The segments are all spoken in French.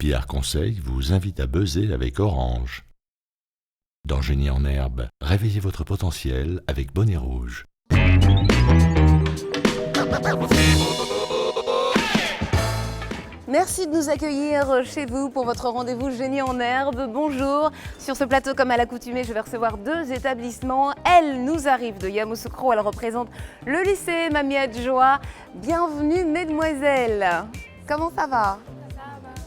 Pierre Conseil vous invite à buzzer avec Orange. Dans Génie en herbe, réveillez votre potentiel avec Bonnet Rouge. Merci de nous accueillir chez vous pour votre rendez-vous Génie en herbe. Bonjour. Sur ce plateau, comme à l'accoutumée, je vais recevoir deux établissements. Elle nous arrive de Yamoussoukro. Elle représente le lycée Mamie Adjoa. Bienvenue, mesdemoiselles. Comment ça va?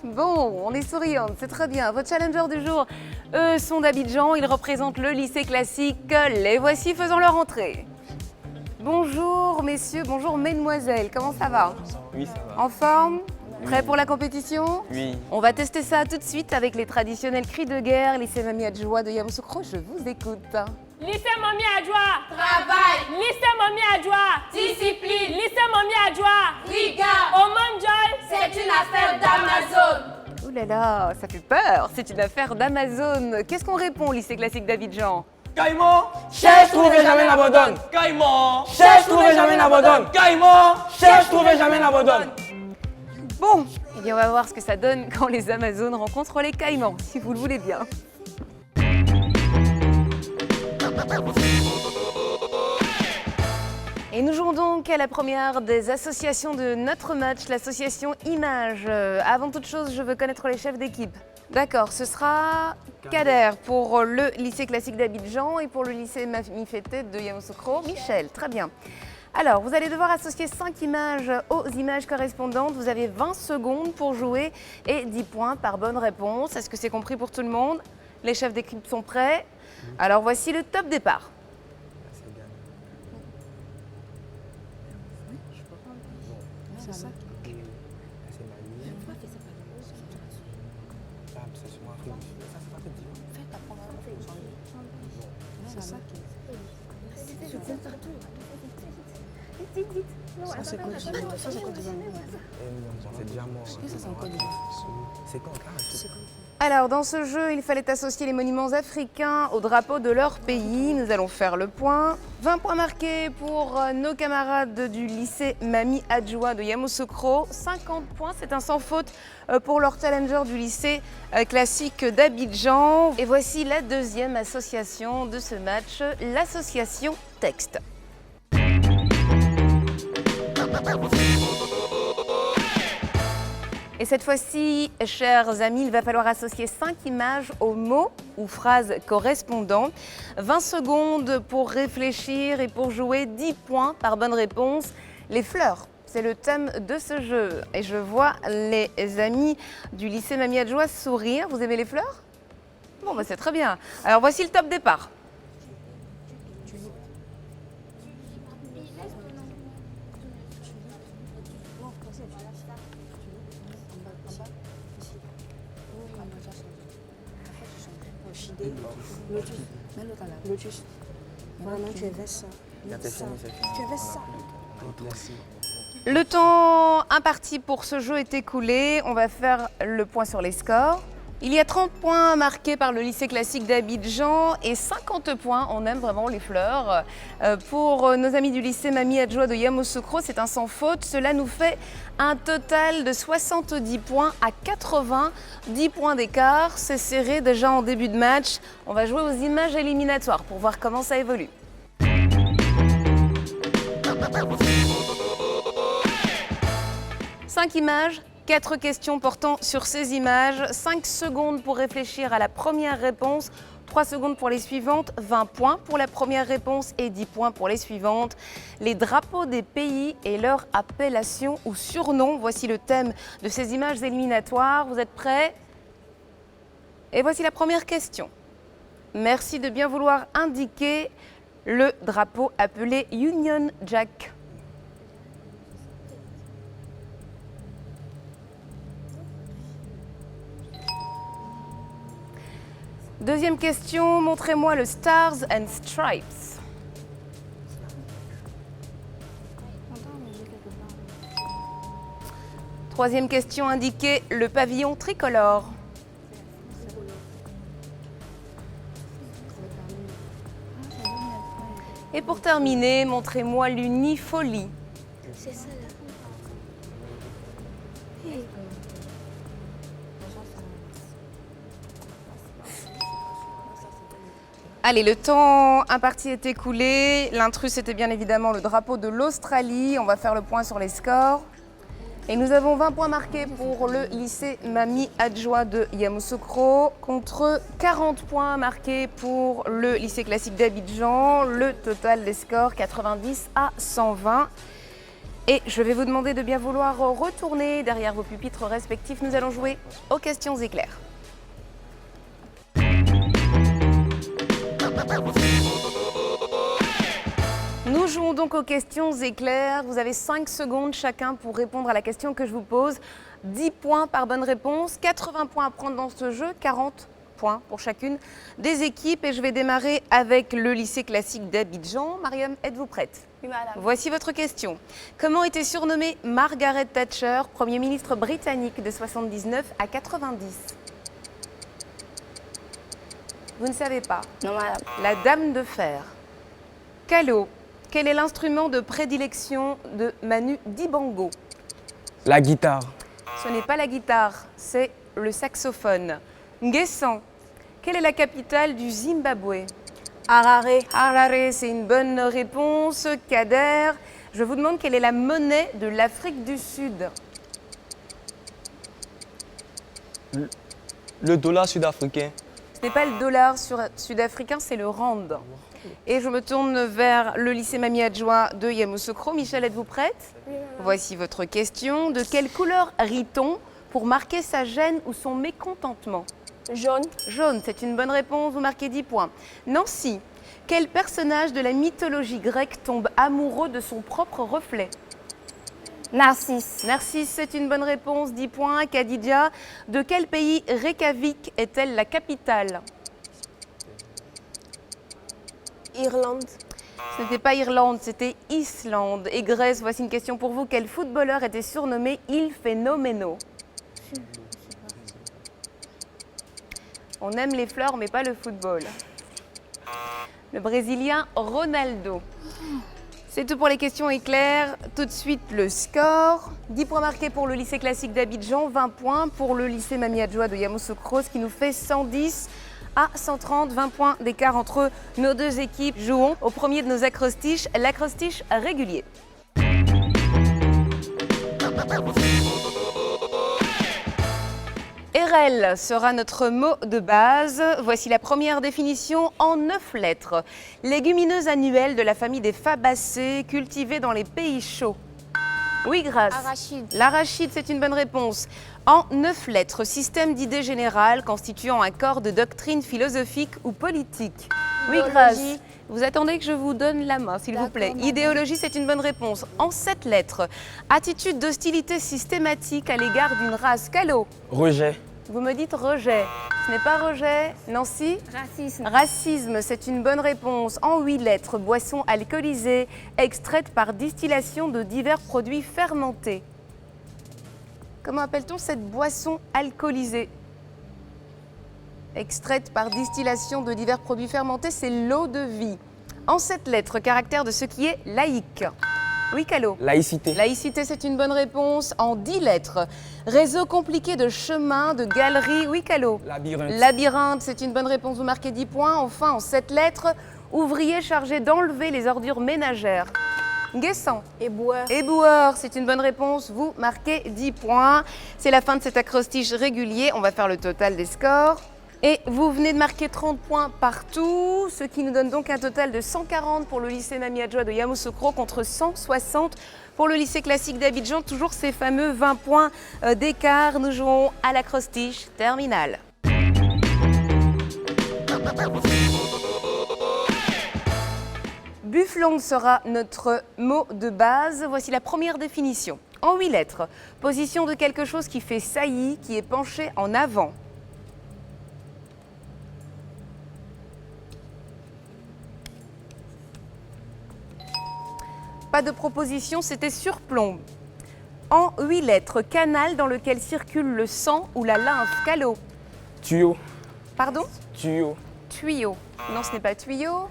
Bon, on est souriante, c'est très bien. Votre challenger du jour, eux, sont d'Abidjan. Ils représentent le lycée classique. Les voici, faisons leur entrée. Bonjour, messieurs. Bonjour, mesdemoiselles. Comment ça va? Oui, ça va. En forme? Prêt pour la compétition? Oui. On va tester ça tout de suite avec les traditionnels cris de guerre. Lycée Mamie Adjoa de Yamoussoukro, je vous écoute. Lycée Mamie Adjoa, travail. Lycée Mamie Adjoa, discipline. Lycée Mamie Adjoa, rigueur. Oman Joy, c'est une affaire d'Amazon. Ouh là là, ça fait peur. C'est une affaire d'Amazon. Qu'est-ce qu'on répond au lycée classique d'Abidjan? Caïman, cherche, trouve et jamais n'abandonne. Caïman, cherche, trouve et jamais n'abandonne. Caïman, cherche, trouve et jamais n'abandonne. Bon, eh bien on va voir ce que ça donne quand les Amazones rencontrent les caïmans, si vous le voulez bien. Et nous jouons donc à la première des associations de notre match, l'association Image. Avant toute chose, je veux connaître les chefs d'équipe. D'accord, ce sera Kader pour le lycée classique d'Abidjan et pour le lycée Mamie Fété de Yamoussoukro. Michel, très bien. Alors, vous allez devoir associer 5 images aux images correspondantes. Vous avez 20 secondes pour jouer et 10 points par bonne réponse. Est-ce que c'est compris pour tout le monde? Les chefs d'équipe sont prêts? Alors, voici le top départ. Ça, c'est quoi? Ça, c'est quoi? C'est déjà mort. C'est quoi? Alors, dans ce jeu, il fallait associer les monuments africains au drapeau de leur pays. Nous allons faire le point. 20 points marqués pour nos camarades du lycée Mamie Adjoa de Yamoussoukro. 50 points, c'est un sans faute pour leur challenger du lycée classique d'Abidjan. Et voici la deuxième association de ce match, l'association Texte. Et cette fois-ci, chers amis, il va falloir associer 5 images aux mots ou phrases correspondants. 20 secondes pour réfléchir et pour jouer 10 points par bonne réponse. Les fleurs, c'est le thème de ce jeu. Et je vois les amis du lycée Mamie Adjoa sourire. Vous aimez les fleurs? Bon, bah c'est très bien. Alors voici le top départ. Lotus. Vraiment, tu avais ça. Tu avais ça. Le temps imparti pour ce jeu est écoulé. On va faire le point sur les scores. Il y a 30 points marqués par le lycée classique d'Abidjan et 50 points, on aime vraiment les fleurs. Pour nos amis du lycée Mamie Adjoa de Yamoussoukro, c'est un sans faute. Cela nous fait un total de 70 points à 90 points d'écart. C'est serré déjà en début de match. On va jouer aux images éliminatoires pour voir comment ça évolue. Cinq images. 4 questions portant sur ces images, 5 secondes pour réfléchir à la première réponse, 3 secondes pour les suivantes, 20 points pour la première réponse et 10 points pour les suivantes. Les drapeaux des pays et leur appellation ou surnom, voici le thème de ces images éliminatoires. Vous êtes prêts? Et voici la première question. Merci de bien vouloir indiquer le drapeau appelé Union Jack. Deuxième question, montrez-moi le Stars and Stripes. Troisième question, indiquez le pavillon tricolore. Et pour terminer, montrez-moi l'unifolie. C'est ça là. Allez, le temps imparti est écoulé. L'intrus, c'était bien évidemment le drapeau de l'Australie. On va faire le point sur les scores. Et nous avons 20 points marqués pour le lycée Mami Adjoa de Yamoussoukro contre 40 points marqués pour le lycée classique d'Abidjan. Le total des scores, 90 à 120. Et je vais vous demander de bien vouloir retourner derrière vos pupitres respectifs. Nous allons jouer aux questions éclairs. Nous jouons donc aux questions éclairs. Vous avez 5 secondes chacun pour répondre à la question que je vous pose. 10 points par bonne réponse, 80 points à prendre dans ce jeu, 40 points pour chacune des équipes. Et je vais démarrer avec le lycée classique d'Abidjan. Mariam, êtes-vous prête? Oui, madame. Voici votre question. Comment était surnommée Margaret Thatcher, Premier ministre britannique de 79 à 90? Vous ne savez pas. Non, madame. La Dame de Fer. Kalo, quel est l'instrument de prédilection de Manu Dibango? La guitare. Ce n'est pas la guitare, c'est le saxophone. Nguessan, quelle est la capitale du Zimbabwe? Harare. Harare, c'est une bonne réponse. Kader, je vous demande quelle est la monnaie de l'Afrique du Sud? Le dollar sud-africain. Ce n'est pas le dollar sud-africain, c'est le rand. Et je me tourne vers le lycée Mami Adjoa de Yamoussoukro. Michel, êtes-vous prête? Voici votre question. De quelle couleur rit-on pour marquer sa gêne ou son mécontentement? Jaune. Jaune, c'est une bonne réponse, vous marquez 10 points. Nancy, quel personnage de la mythologie grecque tombe amoureux de son propre reflet? Narcisse. Narcisse, c'est une bonne réponse, 10 points. Khadija, de quel pays Reykjavik est-elle la capitale? Irlande. Ce n'était pas Irlande, c'était Islande. Et Grèce, voici une question pour vous. Quel footballeur était surnommé Il Fenomeno? On aime les fleurs, mais pas le football. Le Brésilien Ronaldo. C'est tout pour les questions éclairs. Tout de suite, le score. 10 points marqués pour le lycée classique d'Abidjan, 20 points pour le lycée Mami Adjoa de Yamoussoukro, ce qui nous fait 110 à 130, 20 points d'écart entre nos deux équipes. Jouons au premier de nos acrostiches, l'acrostiche régulier. RL sera notre mot de base. Voici la première définition en 9 lettres. Légumineuse annuelle de la famille des fabacées, cultivée dans les pays chauds. Oui, Grâce. Arachide. L'arachide, c'est une bonne réponse. En 9 lettres, système d'idées générales constituant un corps de doctrine philosophique ou politique. Oui, Grâce. Idéologie. Vous attendez que je vous donne la main, s'il vous D'accord, plaît. madame. Idéologie, c'est une bonne réponse. En 7 lettres, attitude d'hostilité systématique à l'égard d'une race. Calo. Rejet. Vous me dites rejet. Ce n'est pas rejet. Nancy? Racisme. Racisme, c'est une bonne réponse. En 8 lettres, boisson alcoolisée, extraite par distillation de divers produits fermentés. Comment appelle-t-on cette boisson alcoolisée? Extraite par distillation de divers produits fermentés, c'est l'eau de vie. En 7 lettres, caractère de ce qui est laïque. Oui, Calo. Laïcité. Laïcité, c'est une bonne réponse. En 10 lettres, réseau compliqué de chemins, de galeries. Oui, Calo. Labyrinthe. Labyrinthe, c'est une bonne réponse. Vous marquez 10 points. Enfin, en 7 lettres, ouvrier chargé d'enlever les ordures ménagères. Guessant. Éboueur. Éboueur, c'est une bonne réponse. Vous marquez 10 points. C'est la fin de cet acrostiche régulier. On va faire le total des scores. Et vous venez de marquer 30 points partout, ce qui nous donne donc un total de 140 pour le lycée Mami Adjoa de Yamoussoukro contre 160 pour le lycée classique d'Abidjan. Toujours ces fameux 20 points d'écart. Nous jouons à l'acrostiche terminale. Bufflon sera notre mot de base. Voici la première définition. En 8 lettres, position de quelque chose qui fait saillie, qui est penché en avant. Pas de proposition, c'était surplombe. En 8 lettres, canal dans lequel circule le sang ou la lymphe. Calo. Tuyau. Pardon? Tuyau. Tuyau. Non, ce n'est pas tuyau.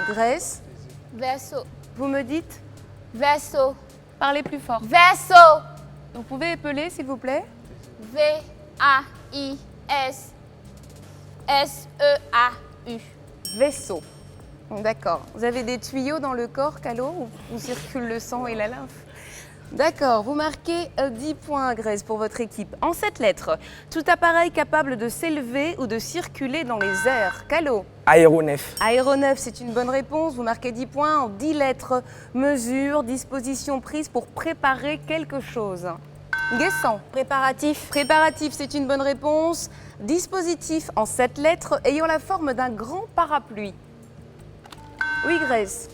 Grèce. Verseau. Vous me dites? Verseau. Parlez plus fort. Verseau. Vous pouvez épeler, s'il vous plaît? V-A-I-S-S-E-A-U. U. Vaisseau. D'accord. Vous avez des tuyaux dans le corps, Calo, où circule le sang et la lymphe? D'accord. Vous marquez 10 points, Grace, pour votre équipe. En 7 lettres, tout appareil capable de s'élever ou de circuler dans les airs. Calo. Aéronef. Aéronef, c'est une bonne réponse. Vous marquez 10 points en 10 lettres. Mesure, disposition prise pour préparer quelque chose. Guessant. Préparatif. Préparatif, c'est une bonne réponse. Dispositif en 7 lettres ayant la forme d'un grand parapluie. Oui, Grace.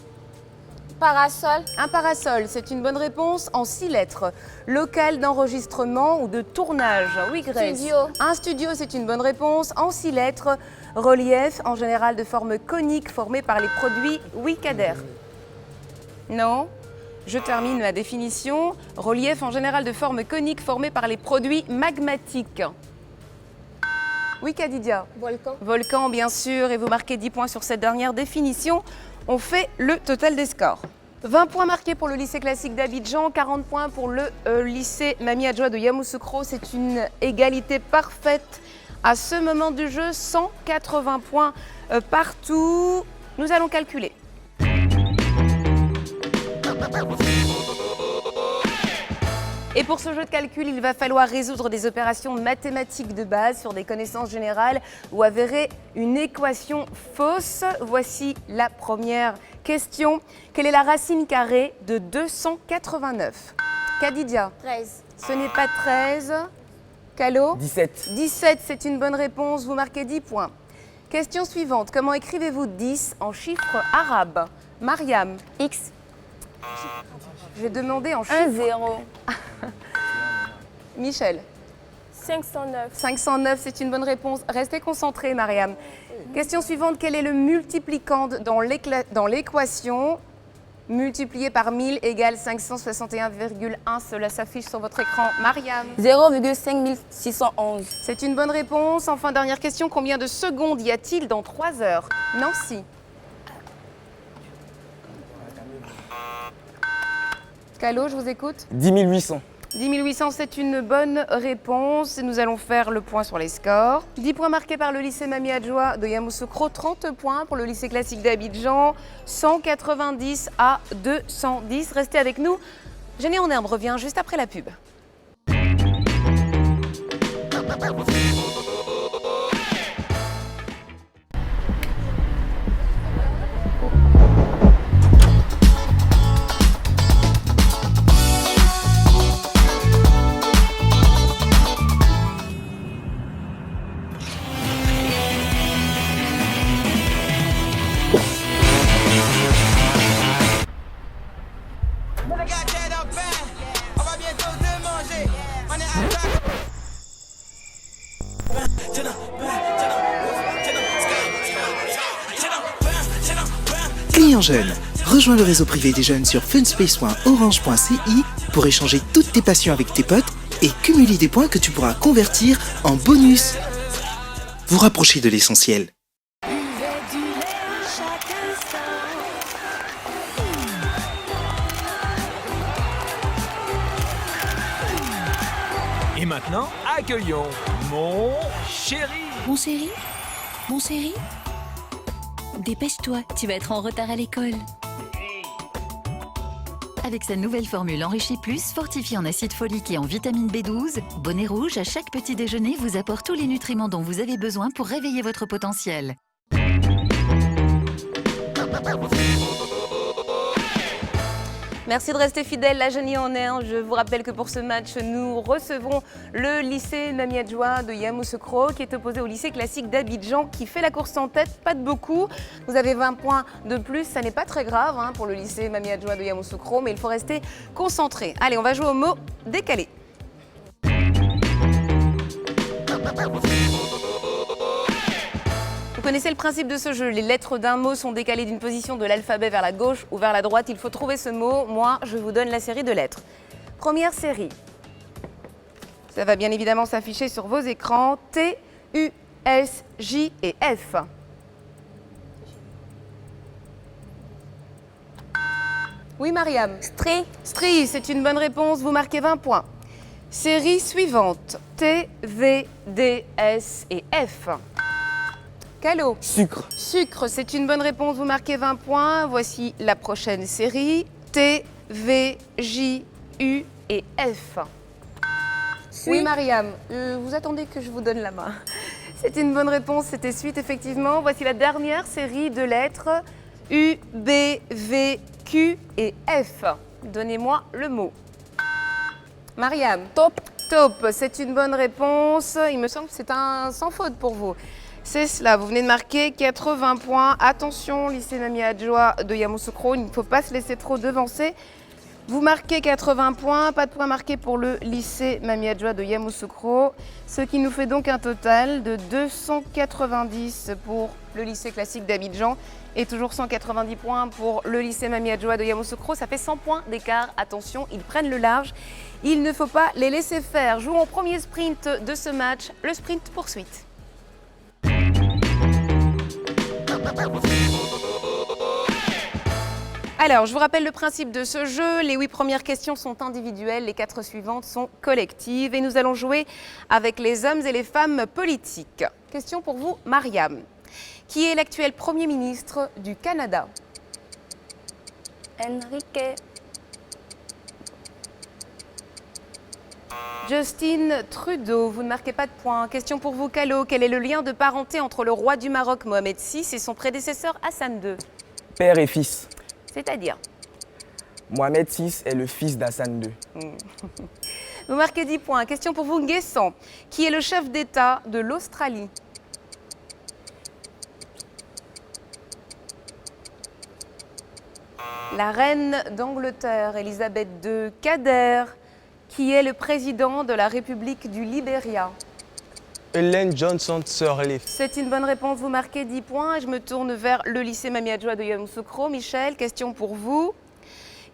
Parasol. Un parasol, c'est une bonne réponse en 6 lettres. Local d'enregistrement ou de tournage. Oui, Grace. Studio. Un studio, c'est une bonne réponse en 6 lettres. Relief, en général de forme conique, formé par les produits Wicadère. Non. Je termine ma définition. Relief, en général de forme conique, formé par les produits magmatiques. Oui, Kadidia. Volcan. Volcan, bien sûr, et vous marquez 10 points sur cette dernière définition. On fait le total des scores. 20 points marqués pour le lycée classique d'Abidjan, 40 points pour le lycée Mami Adjoa de Yamoussoukro. C'est une égalité parfaite à ce moment du jeu, 180 points partout. Nous allons calculer. Et pour ce jeu de calcul, il va falloir résoudre des opérations mathématiques de base sur des connaissances générales ou avérer une équation fausse. Voici la première question. Quelle est la racine carrée de 289? Kadidia. 13. Ce n'est pas 13. Calo. 17. 17, c'est une bonne réponse. Vous marquez 10 points. Question suivante. Comment écrivez-vous 10 en chiffres arabes? Mariam. X. Je vais demander en 1, chiffres. 0. Michel. 509. 509, c'est une bonne réponse. Restez concentrés, Mariam. Question suivante, quel est le multiplicand dans l'équation? Multiplié par 1000 égale 561,1. Cela s'affiche sur votre écran. Mariam. 0,5611. C'est une bonne réponse. Enfin, dernière question, combien de secondes y a-t-il dans 3 heures? Nancy. Calo, je vous écoute. 10 800. 10 800, c'est une bonne réponse. Nous allons faire le point sur les scores. 10 points marqués par le lycée Mami Adjoa de Yamoussoukro, 30 points pour le lycée classique d'Abidjan, 190 à 210. Restez avec nous. Génie en herbe revient juste après la pub. Client jeune, rejoins le réseau privé des jeunes sur funspace.orange.ci pour échanger toutes tes passions avec tes potes et cumuler des points que tu pourras convertir en bonus. Vous rapprochez de l'essentiel. Et maintenant, accueillons mon chéri. Mon chéri? Mon chéri? Dépêche-toi, tu vas être en retard à l'école. Avec sa nouvelle formule Enrichie Plus, fortifiée en acide folique et en vitamine B12, Bonnet Rouge, à chaque petit déjeuner, vous apporte tous les nutriments dont vous avez besoin pour réveiller votre potentiel. Merci de rester fidèle, la Génie en air. Je vous rappelle que pour ce match, nous recevrons le lycée Mami Adjoa de Yamoussoukro qui est opposé au lycée classique d'Abidjan qui fait la course en tête, pas de beaucoup. Vous avez 20 points de plus, ça n'est pas très grave pour le lycée Mami Adjoa de Yamoussoukro, mais il faut rester concentré. Allez, on va jouer au mot décalé. Vous connaissez le principe de ce jeu, les lettres d'un mot sont décalées d'une position de l'alphabet vers la gauche ou vers la droite. Il faut trouver ce mot. Moi, je vous donne la série de lettres. Première série. Ça va bien évidemment s'afficher sur vos écrans. T, U, S, J et F. Oui, Mariam. Stri. Stri, c'est une bonne réponse. Vous marquez 20 points. Série suivante. T, V, D, S et F. Calo. Sucre. Sucre, c'est une bonne réponse, vous marquez 20 points. Voici la prochaine série. T, V, J, U et F. Oui, Mariam, vous attendez que je vous donne la main. C'est une bonne réponse, c'était suite, effectivement. Voici la dernière série de lettres U, B, V, Q et F. Donnez-moi le mot. Mariam. Top. Top, c'est une bonne réponse. Il me semble que c'est un sans faute pour vous. C'est cela, vous venez de marquer 80 points. Attention, lycée Mamie Adjoa de Yamoussoukro, il ne faut pas se laisser trop devancer. Vous marquez 80 points, pas de points marqués pour le lycée Mamie Adjoa de Yamoussoukro, ce qui nous fait donc un total de 290 pour le lycée classique d'Abidjan et toujours 190 points pour le lycée Mamie Adjoa de Yamoussoukro. Ça fait 100 points d'écart. Attention, ils prennent le large. Il ne faut pas les laisser faire. Jouons au premier sprint de ce match, le sprint poursuite. Alors, je vous rappelle le principe de ce jeu. Les 8 premières questions sont individuelles, les 4 suivantes sont collectives. Et nous allons jouer avec les hommes et les femmes politiques. Question pour vous, Mariam. Qui est l'actuel Premier ministre du Canada? Enrique. Justin Trudeau, vous ne marquez pas de points. Question pour vous, Calo. Quel est le lien de parenté entre le roi du Maroc, Mohamed VI, et son prédécesseur, Hassan II? Père et fils. C'est-à-dire? Mohamed VI est le fils d'Hassan II. Vous marquez 10 points. Question pour vous, Nguessan. Qui est le chef d'État de l'Australie? La reine d'Angleterre, Elisabeth II. Kader, qui est le président de la République du Libéria. Ellen Johnson Sirleaf. C'est une bonne réponse, vous marquez 10 points. Je me tourne vers le lycée Mamie Adjoa de Yamoussoukro. Michel, question pour vous.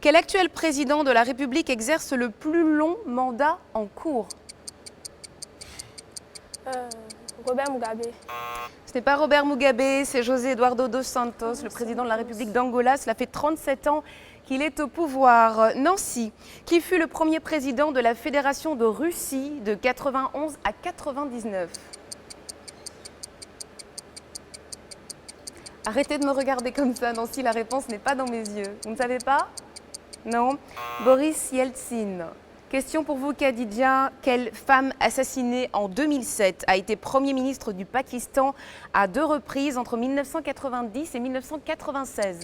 Quel actuel président de la République exerce le plus long mandat en cours? Robert Mugabe. Ce n'est pas Robert Mugabe, c'est José Eduardo dos Santos, le président de la République d'Angola. Cela fait 37 ans qu'il est au pouvoir. Nancy, qui fut le premier président de la Fédération de Russie de 91 à 99. Arrêtez de me regarder comme ça, Nancy, la réponse n'est pas dans mes yeux. Vous ne savez pas? Non. Boris Yeltsin. Question pour vous, Khadija. Quelle femme assassinée en 2007 a été Premier ministre du Pakistan à 2 reprises entre 1990 et 1996?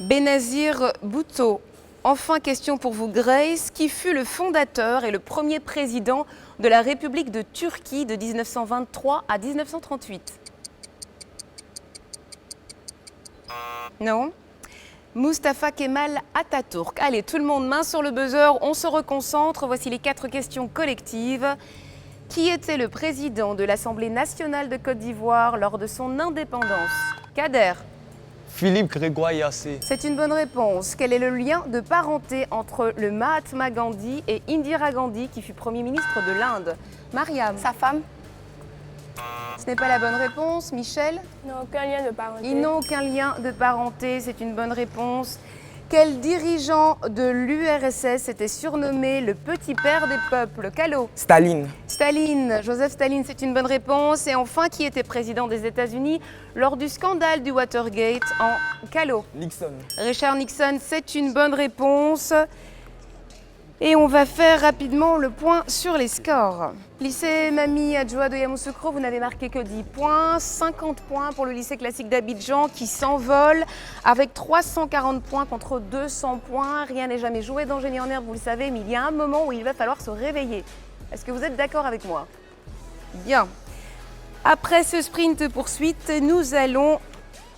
Benazir Bhutto. Enfin, question pour vous, Grace. Qui fut le fondateur et le premier président de la République de Turquie de 1923 à 1938? Non. Mustafa Kemal Atatürk. Allez, tout le monde, main sur le buzzer, on se reconcentre. Voici les 4 questions collectives. Qui était le président de l'Assemblée nationale de Côte d'Ivoire lors de son indépendance? Kader. Philippe Grégoire Yassé. C'est une bonne réponse. Quel est le lien de parenté entre le Mahatma Gandhi et Indira Gandhi, qui fut Premier ministre de l'Inde? Mariam. Sa femme. Ce n'est pas la bonne réponse. Michel? Ils n'ont aucun lien de parenté. Ils n'ont aucun lien de parenté, c'est une bonne réponse. Quel dirigeant de l'URSS était surnommé le petit père des peuples? Calo. Staline. Staline, Joseph Staline, c'est une bonne réponse. Et enfin, qui était président des États-Unis lors du scandale du Watergate en Calo? Nixon. Richard Nixon, c'est une bonne réponse. Et on va faire rapidement le point sur les scores. Lycée Mamie Adjoa de Yamoussoukro, vous n'avez marqué que 10 points. 50 points pour le lycée classique d'Abidjan qui s'envole avec 340 points contre 200 points. Rien n'est jamais joué dans Génie en Herbe, vous le savez, mais il y a un moment où il va falloir se réveiller. Est-ce que vous êtes d'accord avec moi? Bien. Après ce sprint poursuite, nous allons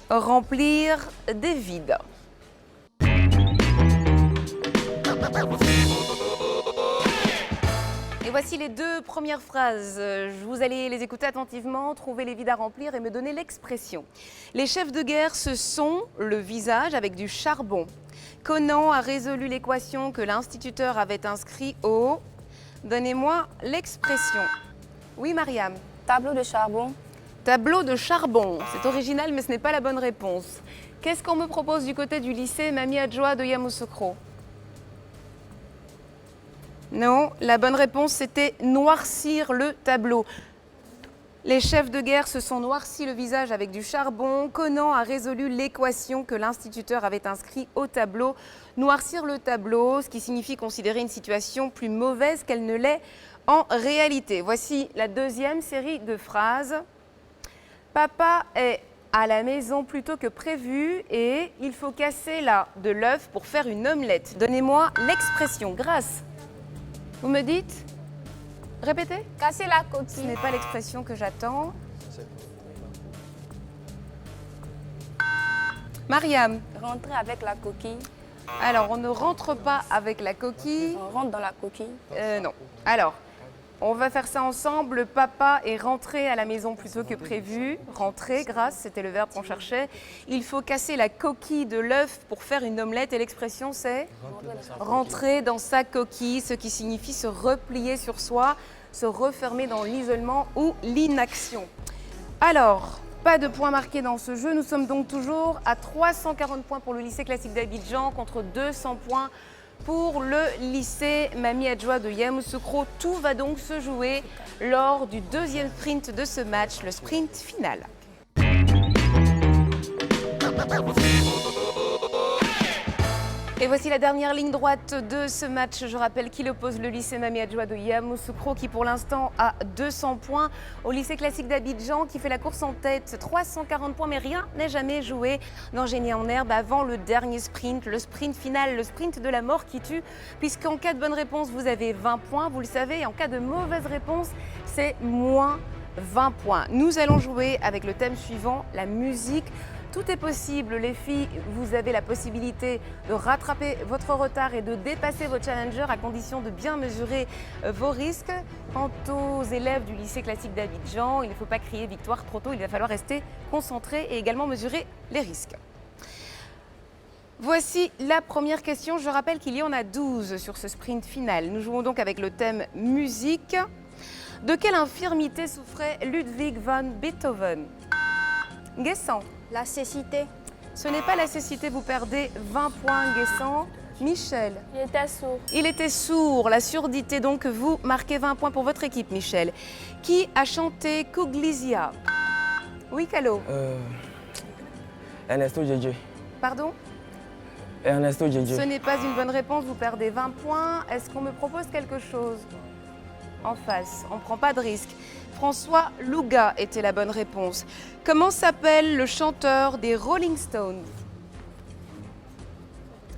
remplir des vides. Et voici les 2 premières phrases. Vous allez les écouter attentivement, trouver les vides à remplir et me donner l'expression. Les chefs de guerre se sont le visage avec du charbon. Conan a résolu l'équation que l'instituteur avait inscrite au... Donnez-moi l'expression. Oui, Mariam. Tableau de charbon. Tableau de charbon. C'est original, mais ce n'est pas la bonne réponse. Qu'est-ce qu'on me propose du côté du lycée Mamie Adjoa de Yamoussoukro? Non, la bonne réponse c'était noircir le tableau. Les chefs de guerre se sont noircis le visage avec du charbon. Conan a résolu l'équation que l'instituteur avait inscrite au tableau. Noircir le tableau, ce qui signifie considérer une situation plus mauvaise qu'elle ne l'est en réalité. Voici la deuxième série de phrases. Papa est à la maison plus tôt que prévu et il faut casser de l'œuf pour faire une omelette. Donnez-moi l'expression. Grâce. Vous me dites? Répétez. Casser la Ce coquille. n'est pas l'expression que j'attends. Mariam. Rentrer avec la coquille. Alors, on ne rentre pas avec la coquille. On rentre dans la coquille. Non. Alors, on va faire ça ensemble. Le papa est rentré à la maison plus tôt que prévu. Rentrer, grâce, c'était le verbe qu'on cherchait. Il faut casser la coquille de l'œuf pour faire une omelette. Et l'expression, c'est rentrer dans sa coquille, ce qui signifie se replier sur soi, se refermer dans l'isolement ou l'inaction. Alors, pas de points marqués dans ce jeu. Nous sommes donc toujours à 340 points pour le lycée classique d'Abidjan contre 200 points pour le lycée Mamie Adjoa de Yamoussoukro. Tout va donc se jouer lors du deuxième sprint de ce match, le sprint final. Et voici la dernière ligne droite de ce match. Je rappelle qu'il oppose le lycée Mamie Adjoa de Yamoussoukro qui pour l'instant a 200 points au lycée classique d'Abidjan qui fait la course en tête, 340 points, mais rien n'est jamais joué dans Génie en herbe avant le dernier sprint, le sprint final, le sprint de la mort qui tue, puisqu'en cas de bonne réponse, vous avez 20 points, vous le savez, et en cas de mauvaise réponse, c'est moins 20 points. Nous allons jouer avec le thème suivant, la musique. Tout est possible, les filles, vous avez la possibilité de rattraper votre retard et de dépasser vos challengers à condition de bien mesurer vos risques. Quant aux élèves du lycée classique d'Abidjan, il ne faut pas crier victoire trop tôt, il va falloir rester concentré et également mesurer les risques. Voici la première question, je rappelle qu'il y en a 12 sur ce sprint final. Nous jouons donc avec le thème musique. De quelle infirmité souffrait Ludwig van Beethoven? Guessant. La cécité. Ce n'est pas la cécité, vous perdez 20 points, Guessant. Michel. Il était sourd. Il était sourd, la surdité, donc vous marquez 20 points pour votre équipe, Michel. Qui a chanté Cuglizia? Oui, Calo. Ernesto Djedje. Pardon? Ernesto Djedje. Ce n'est pas une bonne réponse, vous perdez 20 points. Est-ce qu'on me propose quelque chose en face? On ne prend pas de risque. François Louga était la bonne réponse. Comment s'appelle le chanteur des Rolling Stones?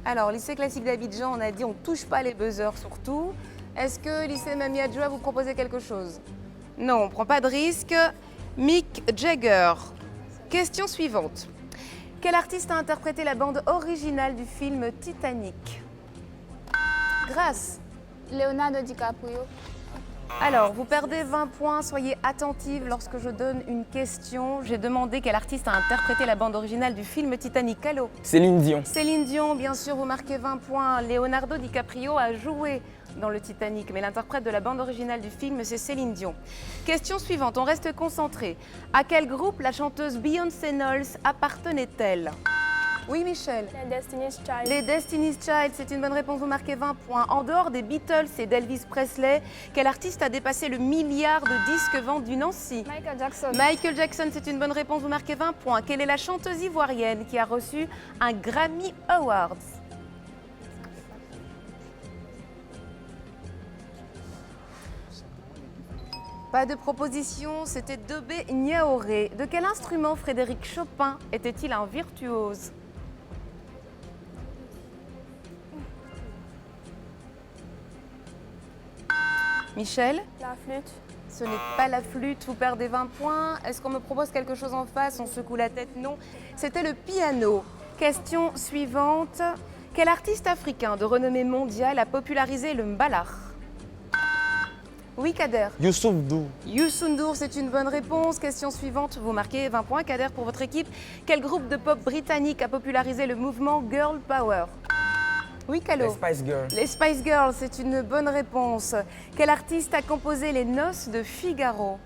Alors, lycée classique d'Abidjan, on a dit on ne touche pas les buzzers surtout. Est-ce que lycée Mamie Adjoa vous proposez quelque chose? Non, on ne prend pas de risque. Mick Jagger. Question suivante. Quel artiste a interprété la bande originale du film Titanic? Grâce. Leonardo DiCaprio. Alors, vous perdez 20 points, soyez attentive lorsque je donne une question. J'ai demandé quel artiste a interprété la bande originale du film Titanic. Calo. Céline Dion. Céline Dion, bien sûr, vous marquez 20 points. Leonardo DiCaprio a joué dans le Titanic, mais l'interprète de la bande originale du film, c'est Céline Dion. Question suivante, on reste concentré. À quel groupe la chanteuse Beyoncé Knowles appartenait-elle? Oui, Michel. Les Destiny's Child. Les Destiny's Child, c'est une bonne réponse, vous marquez 20 points. En dehors des Beatles et d'Elvis Presley, quel artiste a dépassé le milliard de disques vendus, Nancy? Michael Jackson. Michael Jackson, c'est une bonne réponse, vous marquez 20 points. Quelle est la chanteuse ivoirienne qui a reçu un Grammy Awards? Pas de proposition, c'était Dobé Niaoré. De quel instrument Frédéric Chopin était-il un virtuose? Michel? La flûte. Ce n'est pas la flûte, vous perdez 20 points. Est-ce qu'on me propose quelque chose en face? On secoue la tête, non. C'était le piano. Question suivante. Quel artiste africain de renommée mondiale a popularisé le mbalar? Oui, Kader. Youssouf Ndour. Youssou N'Dour, c'est une bonne réponse. Question suivante, vous marquez 20 points, Kader, pour votre équipe. Quel groupe de pop britannique a popularisé le mouvement Girl Power? Oui, Les Calo. Spice Girls. Les Spice Girls, c'est une bonne réponse. Quel artiste a composé les Noces de Figaro?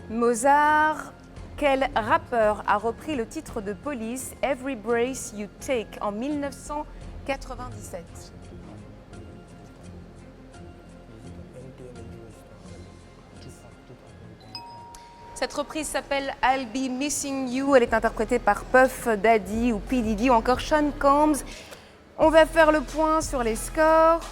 Mozart. Quel rappeur a repris le titre de Police Every Breath You Take en 1997? Cette reprise s'appelle I'll Be Missing You. Elle est interprétée par Puff Daddy ou P. Diddy ou encore Sean Combs. On va faire le point sur les scores.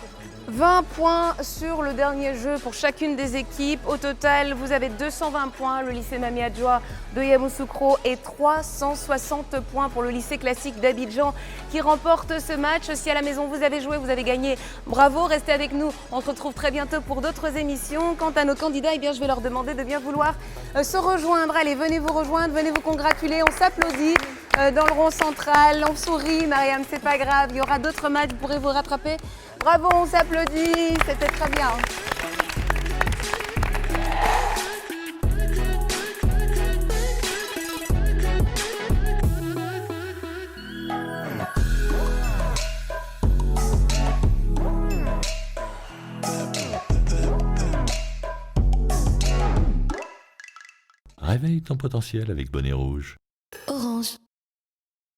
20 points sur le dernier jeu pour chacune des équipes. Au total, vous avez 220 points, le lycée Mami Adjoa de Yamoussoukro, et 360 points pour le lycée classique d'Abidjan qui remporte ce match. Si à la maison vous avez joué, vous avez gagné, bravo, restez avec nous. On se retrouve très bientôt pour d'autres émissions. Quant à nos candidats, eh bien, je vais leur demander de bien vouloir se rejoindre. Allez, venez vous rejoindre, venez vous congratuler. On s'applaudit dans le rond central. On sourit, Mariam, c'est pas grave. Il y aura d'autres matchs, vous pourrez vous rattraper. Bravo, on s'applaudit, c'était très bien. Réveille ton potentiel avec Bonnet Rouge.